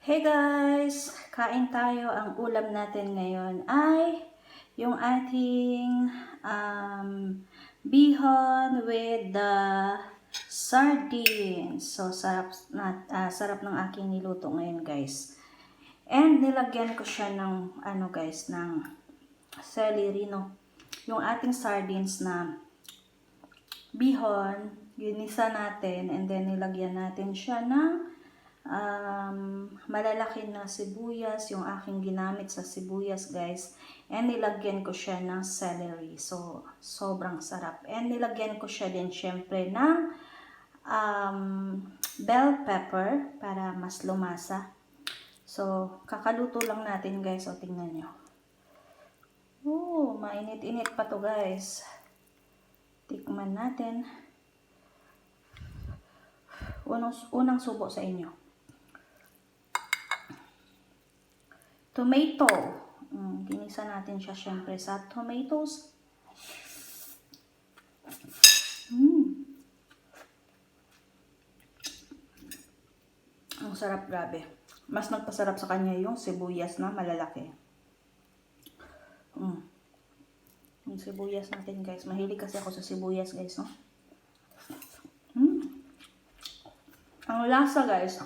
Hey guys! Kain tayo. Ang ulam natin ngayon ay yung ating bihon with the sardines. So, sarap ng aking niluto ngayon guys. And nilagyan ko siya ng guys, ng celery, no? Yung ating sardines na bihon, ginisa natin and then nilagyan natin siya ng malalaki na sibuyas, yung aking ginamit sa sibuyas guys, and nilagyan ko siya ng celery. So sobrang sarap. And nilagyan ko siya din syempre ng bell pepper para mas lumasa. So kakaluto lang natin guys. O tingnan nyo, mainit-init pa to guys. Tikman natin. Unang subo sa inyo. Tomato. Ginisa natin siya syempre sa tomatoes. Ang sarap, grabe. Mas nagpasarap sa kanya yung sibuyas na malalaki. Yung sibuyas natin guys. Mahilig kasi ako sa sibuyas guys, no? Ang lasa guys.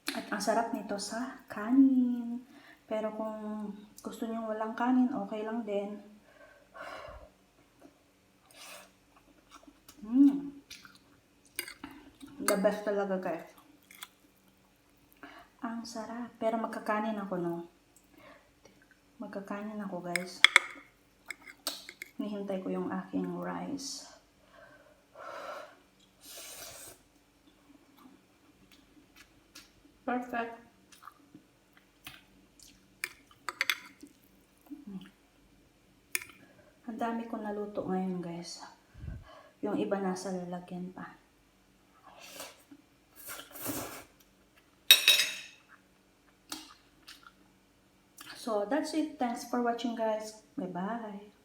At ang sarap nito sa kanin. Pero kung gusto niyo walang kanin, okay lang din. The best talaga guys. Ang sarap. Pero magkakanin ako, no? Magkakanin ako guys. Nihintay ko yung aking rice. Perfect. Ang dami kong naluto ngayon guys. Yung iba nasa lalagyan pa. So that's it. Thanks for watching guys. Bye bye.